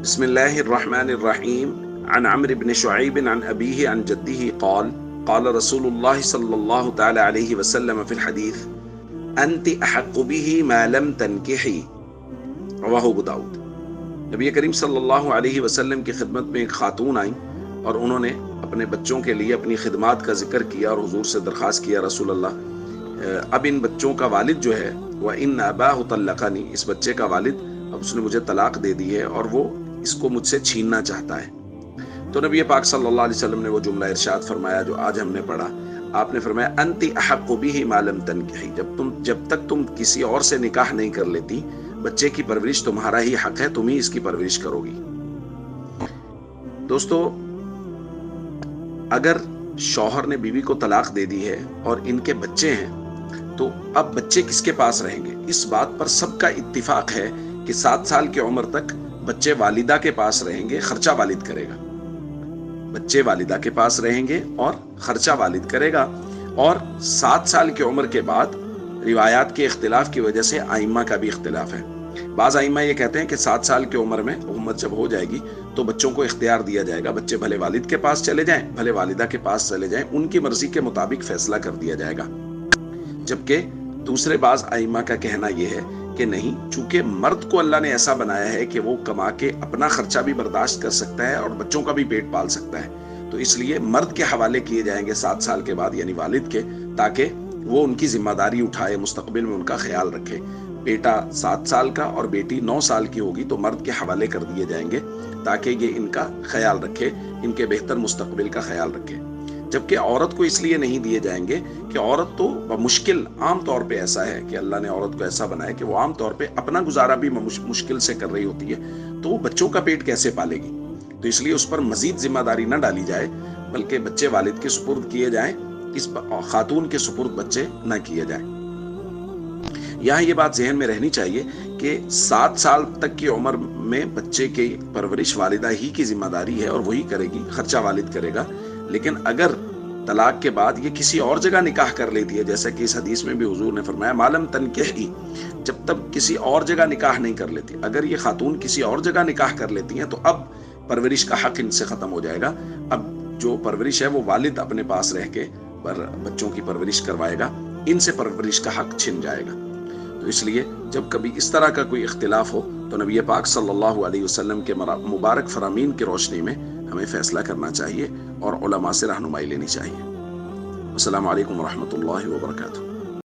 بسم اللہ الرحمن الرحیم عن عمرو بن شعیب عن ابیہ عن جدہ قال قال رسول اللہ صلی اللہ تعالی علیہ وسلم فی الحدیث انت احق به ما لم تنکحی رواہ ابو داؤد۔ نبی کریم صلی اللہ علیہ وسلم کی خدمت میں ایک خاتون آئیں اور انہوں نے اپنے بچوں کے لیے اپنی خدمات کا ذکر کیا اور حضور سے درخواست کیا، رسول اللہ اب ان بچوں کا والد جو ہے وہ ان اباہ طلقنی، اس بچے کا والد اب اس نے مجھے طلاق دے دی ہے اور وہ اس کو مجھ سے چھیننا چاہتا ہے۔ تو نبی پاک صلی اللہ علیہ وسلم نے وہ جملہ ارشاد فرمایا جو آج ہم نے پڑھا۔ آپ نے فرمایا انت احق به ما لم تنکحی، جب تک تم کسی اور سے نکاح نہیں کر لیتی، بچے کی پرورش تمہارا ہی حق ہے، تم ہی اس کی پرورش کرو گی۔ دوستو، اگر شوہر نے بیوی کو طلاق دے دی ہے اور ان کے بچے ہیں تو اب بچے کس کے پاس رہیں گے؟ اس بات پر سب کا اتفاق ہے کہ 7 سال کی عمر تک بچے والدہ کے پاس رہیں گے، خرچہ والد کرے گا۔ بچے والدہ کے پاس رہیں گے اور خرچہ والد کرے گا۔ اور 7 سال کی عمر کے بعد روایات کے اختلاف کی وجہ سے ائمہ کا بھی اختلاف ہے۔ بعض ائمہ یہ کہتے ہیں کہ 7 سال کی عمر میں امت جب ہو جائے گی تو بچوں کو اختیار دیا جائے گا، بچے بھلے والد کے پاس چلے جائیں بھلے والدہ کے پاس چلے جائیں، ان کی مرضی کے مطابق فیصلہ کر دیا جائے گا۔ جبکہ دوسرے بعض ائمہ کا کہنا یہ ہے کہ نہیں، چونکہ مرد کو اللہ نے ایسا بنایا ہے کہ وہ کما کے اپنا خرچہ بھی برداشت کر سکتا ہے اور بچوں کا بھی پیٹ پال سکتا ہے، تو اس لیے مرد کے حوالے کیے جائیں گے 7 سال کے بعد، یعنی والد کے، تاکہ وہ ان کی ذمہ داری اٹھائے، مستقبل میں ان کا خیال رکھے۔ بیٹا 7 سال کا اور بیٹی 9 سال کی ہوگی تو مرد کے حوالے کر دیے جائیں گے تاکہ یہ ان کا خیال رکھے، ان کے بہتر مستقبل کا خیال رکھے۔ جبکہ عورت کو اس لیے نہیں دیے جائیں گے کہ عورت تو بمشکل، عام طور پہ ایسا ہے کہ اللہ نے عورت کو ایسا بنایا کہ وہ عام طور پہ اپنا گزارا بھی مشکل سے کر رہی ہوتی ہے، تو وہ بچوں کا پیٹ کیسے پالے گی؟ تو اس لیے اس پر مزید ذمہ داری نہ ڈالی جائے، بلکہ بچے والد کے سپرد کیے جائیں، اس خاتون کے سپرد بچے نہ کیے جائیں۔ یہاں یہ بات ذہن میں رہنی چاہیے کہ 7 سال تک کی عمر میں بچے کی پرورش والدہ ہی کی ذمہ داری ہے اور وہی کرے گی، خرچہ والد کرے گا۔ لیکن اگر طلاق کے بعد یہ کسی اور جگہ نکاح کر لیتی ہے، جیسا کہ اس حدیث میں بھی حضور نے فرمایا معلم تنکحی، جب تک کسی اور جگہ نکاح نہیں کر لیتی، اگر یہ خاتون کسی اور جگہ نکاح کر لیتی ہیں تو اب پرورش کا حق ان سے ختم ہو جائے گا۔ اب جو پرورش ہے وہ والد اپنے پاس رہ کے بچوں کی پرورش کروائے گا، ان سے پرورش کا حق چھن جائے گا۔ تو اس لیے جب کبھی اس طرح کا کوئی اختلاف ہو تو نبی پاک صلی اللہ علیہ وسلم کے مبارک فرامین کی روشنی میں ہمیں فیصلہ کرنا چاہیے اور علماء سے رہنمائی لینی چاہیے۔ السلام علیکم ورحمۃ اللہ وبرکاتہ۔